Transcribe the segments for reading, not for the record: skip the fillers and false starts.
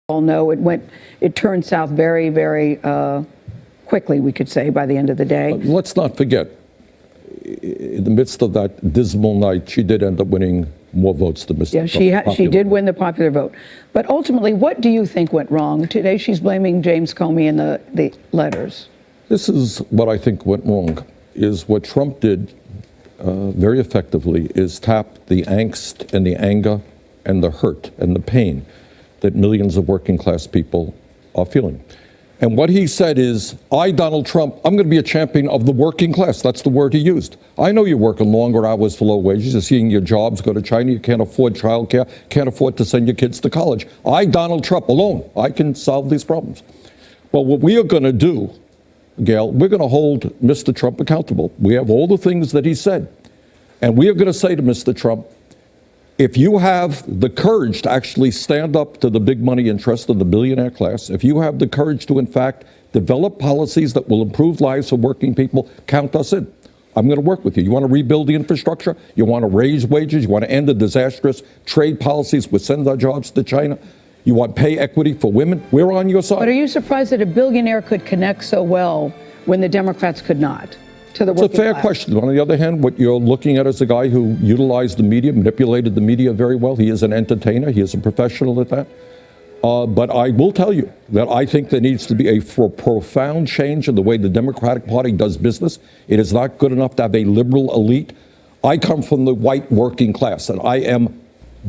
all know it turned south very, very quickly, we could say, by the end of the day. Let's not forget, in the midst of that dismal night, she did end up winning more votes than Mr. Trump. Yeah, she did win the popular vote. But ultimately, what do you think went wrong? Today, she's blaming James Comey in the letters. This is what I think went wrong, is what Trump did very effectively is tap the angst and the anger and the hurt and the pain that millions of working class people are feeling. And what he said is, I, Donald Trump, I'm going to be a champion of the working class. That's the word he used. I know you're working longer hours for low wages. You're seeing your jobs go to China. You can't afford childcare, can't afford to send your kids to college. I, Donald Trump, alone, I can solve these problems. Well, what we are going to do, Gail, we're going to hold Mr. Trump accountable. We have all the things that he said. And we are going to say to Mr. Trump, if you have the courage to actually stand up to the big money interest of the billionaire class, if you have the courage to, in fact, develop policies that will improve lives for working people, count us in. I'm going to work with you. You want to rebuild the infrastructure? You want to raise wages? You want to end the disastrous trade policies which send our jobs to China? You want pay equity for women? We're on your side. But are you surprised that a billionaire could connect so well when the Democrats could not? It's a fair question. On the other hand, what you're looking at is a guy who utilized the media, manipulated the media very well. He is an entertainer. He is a professional at that. But I will tell you that I think there needs to be a profound change in the way the Democratic Party does business. It is not good enough to have a liberal elite. I come from the white working class, and I am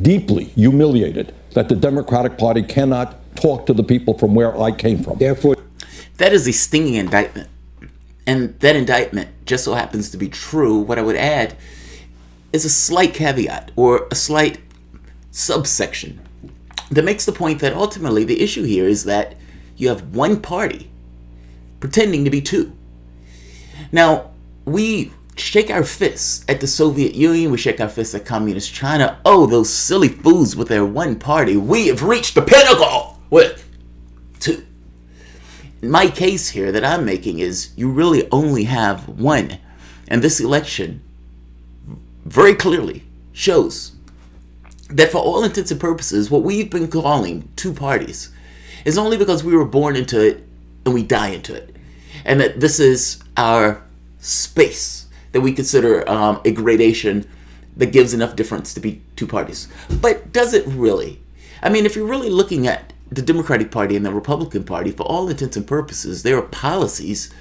deeply humiliated that the Democratic Party cannot talk to the people from where I came from. Therefore, that is a stinging indictment. And that indictment just so happens to be true. What I would add is a slight caveat or a slight subsection that makes the point that ultimately the issue here is that you have one party pretending to be two. Now, we shake our fists at the Soviet Union. We shake our fists at Communist China. Oh, those silly fools with their one party. We have reached the pinnacle with two. My case here that I'm making is you really only have one. And this election very clearly shows that for all intents and purposes, what we've been calling two parties is only because we were born into it and we die into it. And that this is our space that we consider a gradation that gives enough difference to be two parties. But does it really? I mean, if you're really looking at the Democratic Party and the Republican Party, for all intents and purposes, their policies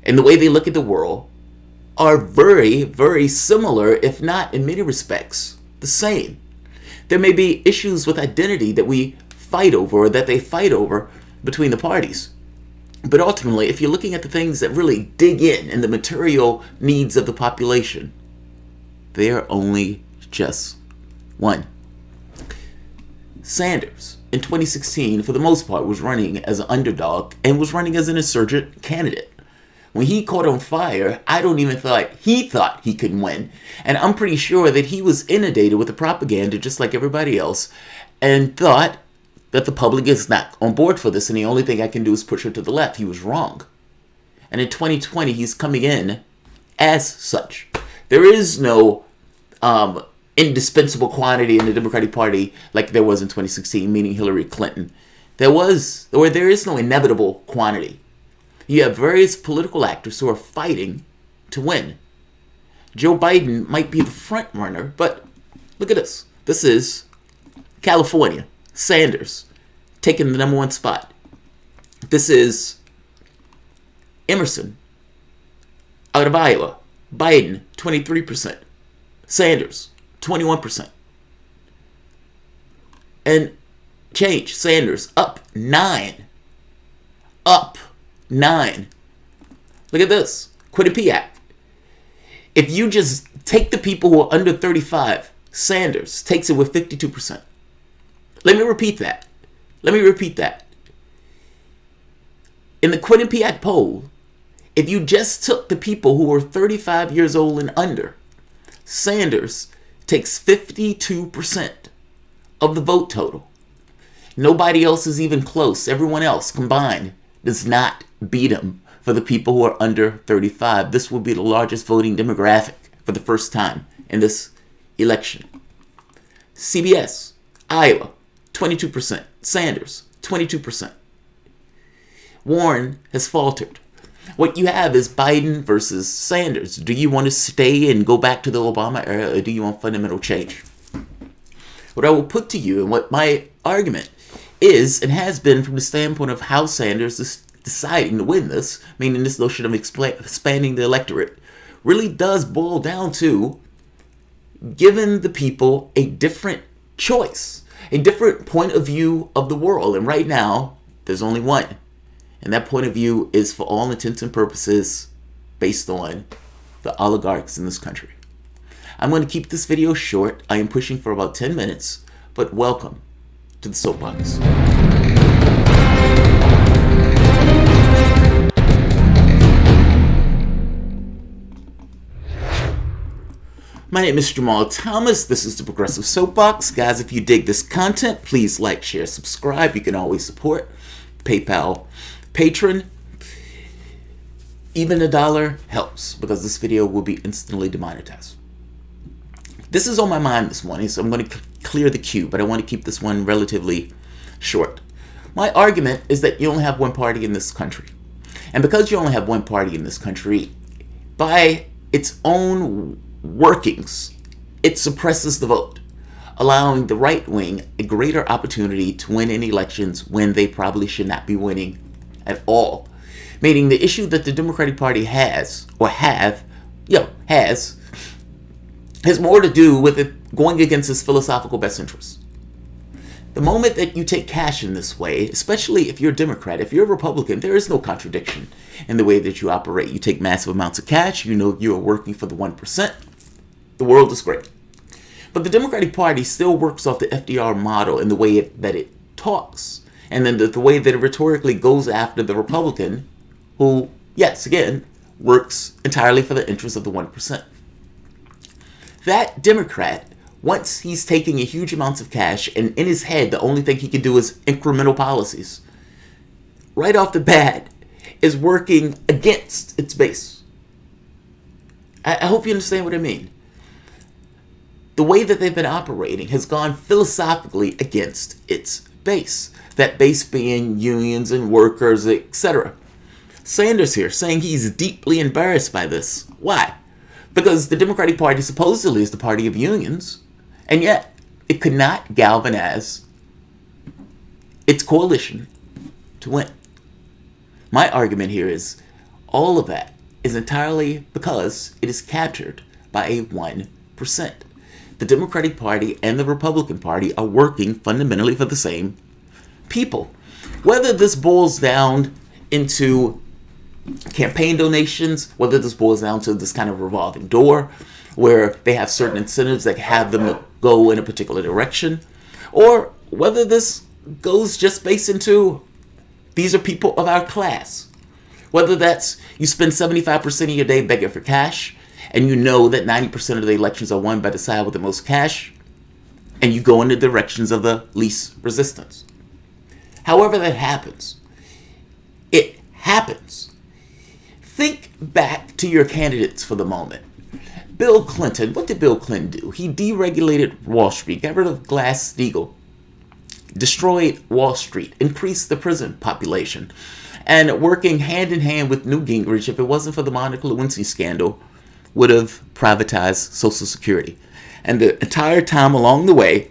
and the way they look at the world are very, very similar, if not in many respects the same. There may be issues with identity that we fight over or that they fight over between the parties. But ultimately, if you're looking at the things that really dig in and the material needs of the population, they are only just one. Sanders, in 2016, for the most part, was running as an underdog and was running as an insurgent candidate. When he caught on fire, I don't even thought he could win. And I'm pretty sure that he was inundated with the propaganda just like everybody else and thought that the public is not on board for this and the only thing I can do is push her to the left. He was wrong. And in 2020, he's coming in as such. There is no indispensable quantity in the Democratic Party like there was in 2016, meaning Hillary Clinton. There is no inevitable quantity. You have various political actors who are fighting to win. Joe Biden might be the front runner, but look at this. This is California. Sanders taking the #1 spot. This is Emerson out of Iowa. Biden, 23%. Sanders, 21%. And change. Sanders, up 9. Up 9. Look at this. Quinnipiac. If you just take the people who are under 35, Sanders takes it with 52%. Let me repeat that. In the Quinnipiac poll, if you just took the people who were 35 years old and under, Sanders takes 52% of the vote total. Nobody else is even close. Everyone else combined does not beat him for the people who are under 35. This will be the largest voting demographic for the first time in this election. CBS, Iowa, 22%. Sanders, 22%. Warren has faltered. What you have is Biden versus Sanders. Do you want to stay and go back to the Obama era, or do you want fundamental change? What I will put to you, and what my argument is and has been from the standpoint of how Sanders is deciding to win this, meaning this notion of expanding the electorate, really does boil down to giving the people a different choice, a different point of view of the world. And right now, there's only one. And that point of view is, for all intents and purposes, based on the oligarchs in this country. I'm going to keep this video short. I am pushing for about 10 minutes, but welcome to the Soapbox. My name is Jamarl Thomas. This is the Progressive Soapbox. Guys, if you dig this content, please like, share, subscribe. You can always support PayPal, Patreon. Even $1 helps, because this video will be instantly demonetized. This is on my mind this morning, so I'm going to clear the queue, but I want to keep this one relatively short. My argument is that you only have one party in this country. And because you only have one party in this country, by its own workings, it suppresses the vote, allowing the right wing a greater opportunity to win in elections when they probably should not be winning at all. Meaning the issue that the Democratic Party has more to do with it going against its philosophical best interests. The moment that you take cash in this way, especially if you're a Democrat, if you're a Republican, there is no contradiction in the way that you operate. You take massive amounts of cash, you know you are working for the 1%. The world is great. But the Democratic Party still works off the FDR model in the way that it talks. And then the way that it rhetorically goes after the Republican who, yes, again, works entirely for the interests of the 1%. That Democrat, once he's taking a huge amounts of cash, and in his head, the only thing he can do is incremental policies, right off the bat, is working against its base. I hope you understand what I mean. The way that they've been operating has gone philosophically against its base. That base being unions and workers, etc. Sanders here saying he's deeply embarrassed by this. Why? Because the Democratic Party supposedly is the party of unions, and yet it could not galvanize its coalition to win. My argument here is all of that is entirely because it is captured by a 1%. The Democratic Party and the Republican Party are working fundamentally for the same people. Whether this boils down into campaign donations, whether this boils down to this kind of revolving door where they have certain incentives that have them to go in a particular direction, or whether this goes just based into these are people of our class. Whether that's you spend 75% of your day begging for cash, and you know that 90% of the elections are won by the side with the most cash, and you go in the directions of the least resistance. However that happens, it happens. Think back to your candidates for the moment. Bill Clinton, what did Bill Clinton do? He deregulated Wall Street, got rid of Glass-Steagall, destroyed Wall Street, increased the prison population, and working hand in hand with Newt Gingrich, if it wasn't for the Monica Lewinsky scandal, would have privatized Social Security. And the entire time along the way,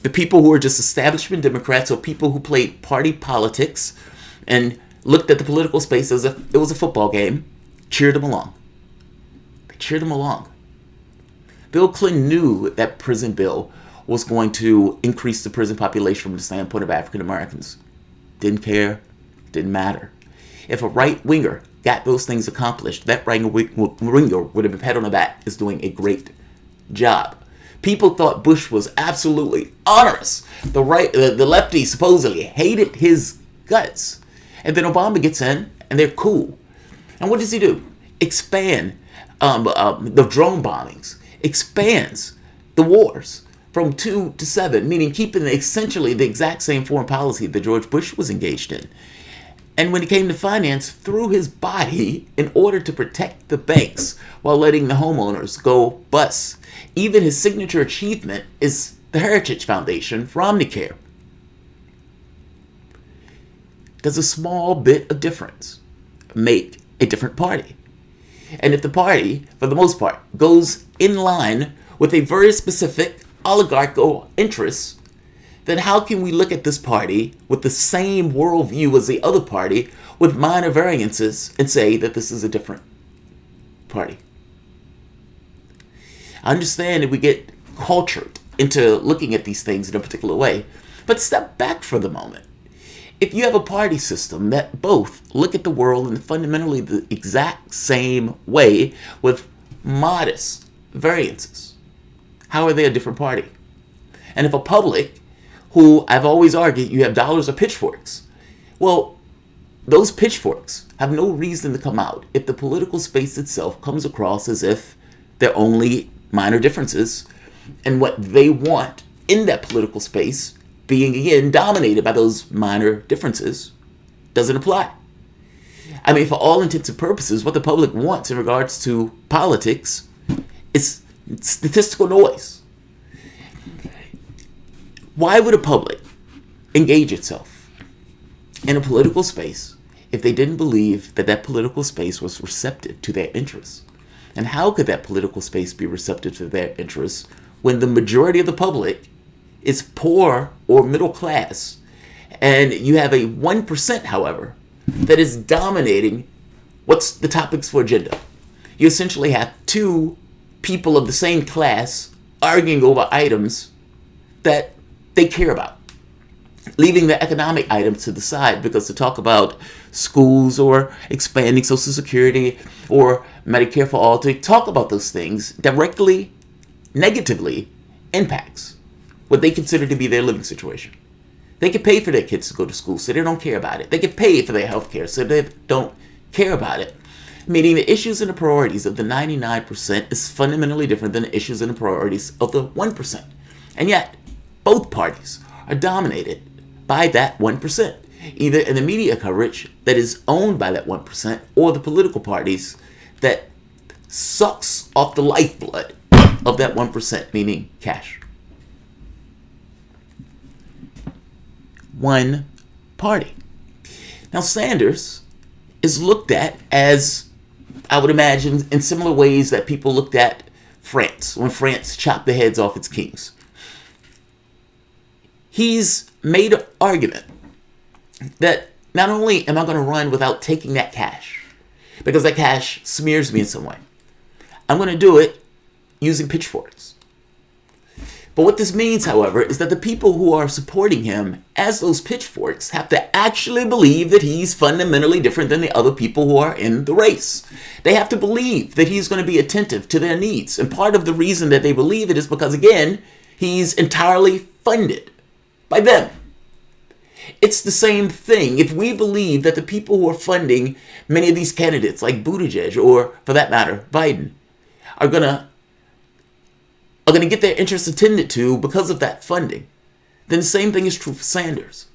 the people who were just establishment Democrats or people who played party politics and looked at the political space as if it was a football game, cheered him along. They cheered him along. Bill Clinton knew that prison bill was going to increase the prison population from the standpoint of African Americans. Didn't care, didn't matter. If a right-winger got those things accomplished, that right-winger would have been pat on the back as doing a great job. People thought Bush was absolutely onerous. The lefty supposedly hated his guts. And then Obama gets in, and they're cool. And what does he do? Expand the drone bombings. Expands the wars from 2 to 7, meaning keeping essentially the exact same foreign policy that George Bush was engaged in. And when it came to finance, threw his body in order to protect the banks while letting the homeowners go bust. Even his signature achievement is the Heritage Foundation for Omnicare. does a small bit of difference make a different party? And if the party, for the most part, goes in line with a very specific oligarchical interest, then how can we look at this party with the same worldview as the other party with minor variances and say that this is a different party? I understand that we get cultured into looking at these things in a particular way, but step back for the moment. If you have a party system that both look at the world in fundamentally the exact same way with modest variances, how are they a different party? And if a public, who I've always argued you have dollars or pitchforks, well, those pitchforks have no reason to come out if the political space itself comes across as if they're only minor differences, and what they want in that political space, being again dominated by those minor differences, doesn't apply. I mean, for all intents and purposes, what the public wants in regards to politics is statistical noise. Why would a public engage itself in a political space if they didn't believe that that political space was receptive to their interests? And how could that political space be receptive to their interests when the majority of the public is poor or middle class, and you have a 1%, however, that is dominating what's the topics for agenda? You essentially have two people of the same class arguing over items that they care about, leaving the economic items to the side, because to talk about schools or expanding Social Security or Medicare for all, to talk about those things directly, negatively impacts what they consider to be their living situation. They can pay for their kids to go to school, so they don't care about it. They can pay for their health care, so they don't care about it. Meaning the issues and the priorities of the 99% is fundamentally different than the issues and the priorities of the 1%. And yet, both parties are dominated by that 1%, either in the media coverage that is owned by that 1% or the political parties that sucks off the lifeblood of that 1%, meaning cash. One party. Now, Sanders is looked at as, I would imagine, in similar ways that people looked at France when France chopped the heads off its kings. He's made an argument that not only am I going to run without taking that cash, because that cash smears me in some way, I'm going to do it using pitchforks. But what this means, however, is that the people who are supporting him as those pitchforks have to actually believe that he's fundamentally different than the other people who are in the race. They have to believe that he's going to be attentive to their needs. And part of the reason that they believe it is because, again, he's entirely funded by them. It's the same thing. If we believe that the people who are funding many of these candidates, like Buttigieg, or for that matter, Biden, are going to get their interests attended to because of that funding, then the same thing is true for Sanders.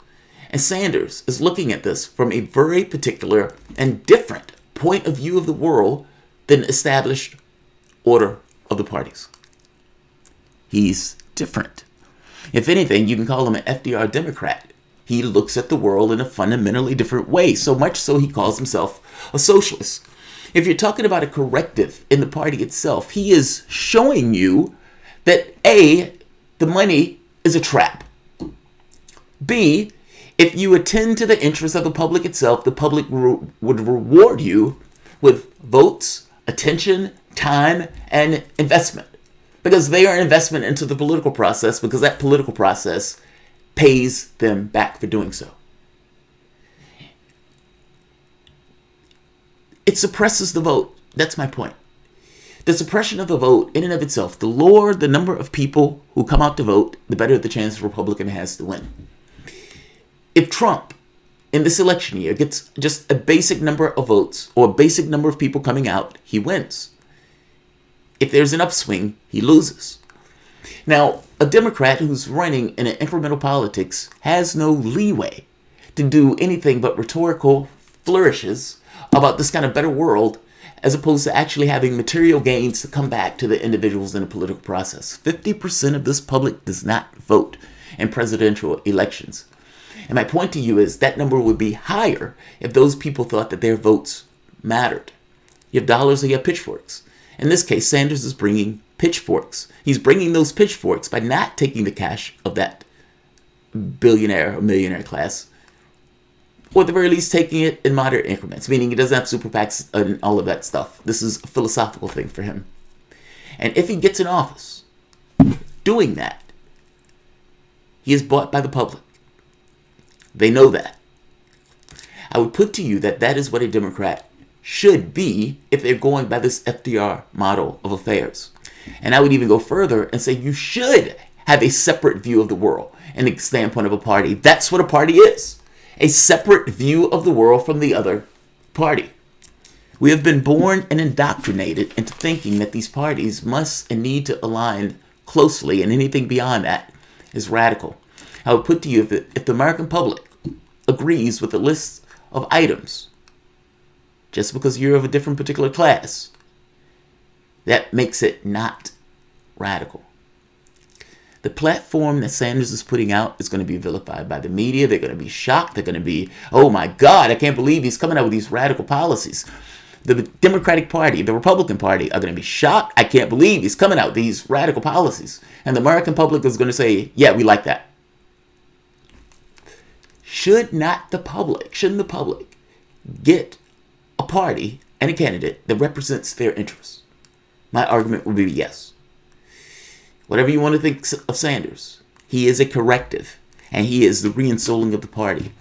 And Sanders is looking at this from a very particular and different point of view of the world than the established order of the parties. He's different. If anything, you can call him an FDR Democrat. He looks at the world in a fundamentally different way, so much so he calls himself a socialist. If you're talking about a corrective in the party itself, he is showing you that A, the money is a trap. B, if you attend to the interests of the public itself, the public would reward you with votes, attention, time, and investment. Because they are an investment into the political process, because that political process pays them back for doing so. It suppresses the vote. That's my point. The suppression of the vote, in and of itself, the lower the number of people who come out to vote, the better the chance the Republican has to win. If Trump, in this election year, gets just a basic number of votes, or a basic number of people coming out, he wins. If there's an upswing, he loses. Now, a Democrat who's running in an incremental politics has no leeway to do anything but rhetorical flourishes about this kind of better world, as opposed to actually having material gains to come back to the individuals in the political process. 50% of this public does not vote in presidential elections. And my point to you is that number would be higher if those people thought that their votes mattered. You have dollars or you have pitchforks. In this case, Sanders is bringing pitchforks. He's bringing those pitchforks by not taking the cash of that billionaire or millionaire class, or at the very least taking it in moderate increments, meaning he doesn't have super PACs and all of that stuff. This is a philosophical thing for him. And if he gets in office doing that, he is bought by the public. They know that. I would put to you that that is what a Democrat should be if they're going by this FDR model of affairs. And I would even go further and say you should have a separate view of the world and the standpoint of a party. That's what a party is. A separate view of the world from the other party. We have been born and indoctrinated into thinking that these parties must and need to align closely, and anything beyond that is radical. I would put to you, if the American public agrees with the list of items, just because you're of a different particular class, that makes it not radical. The platform that Sanders is putting out is going to be vilified by the media. They're going to be shocked. They're going to be, oh my God, I can't believe he's coming out with these radical policies. The Democratic Party, the Republican Party are going to be shocked. I can't believe he's coming out with these radical policies. And the American public is going to say, yeah, we like that. Shouldn't the public get a party and a candidate that represents their interests? My argument would be yes. Whatever you want to think of Sanders, he is a corrective, and he is the reinstalling of the party.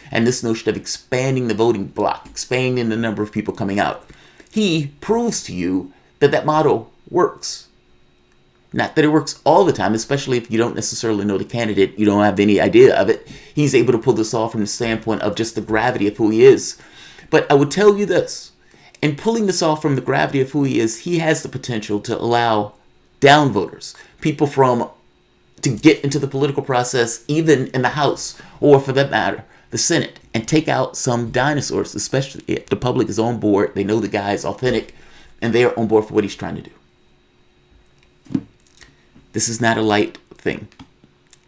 And this notion of expanding the voting bloc, expanding the number of people coming out, he proves to you that that model works. Not that it works all the time, especially if you don't necessarily know the candidate, you don't have any idea of it. He's able to pull this off from the standpoint of just the gravity of who he is. But I would tell you this, in pulling this off from the gravity of who he is, he has the potential to allow down voters, people to get into the political process, even in the House, or for that matter, the Senate, and take out some dinosaurs, especially if the public is on board, they know the guy is authentic, and they are on board for what he's trying to do. This is not a light thing.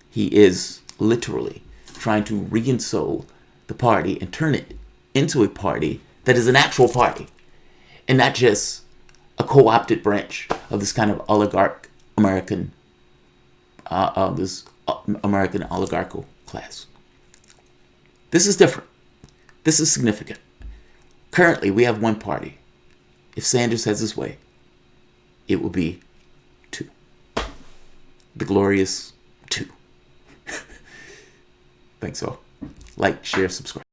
He is literally trying to reinsole the party and turn it into a party that is an actual party, and not just a co-opted branch of this kind of American oligarchical class. This is different. This is significant. Currently, we have one party. If Sanders has his way, it will be two. The glorious two. Thanks all. Like, share, subscribe.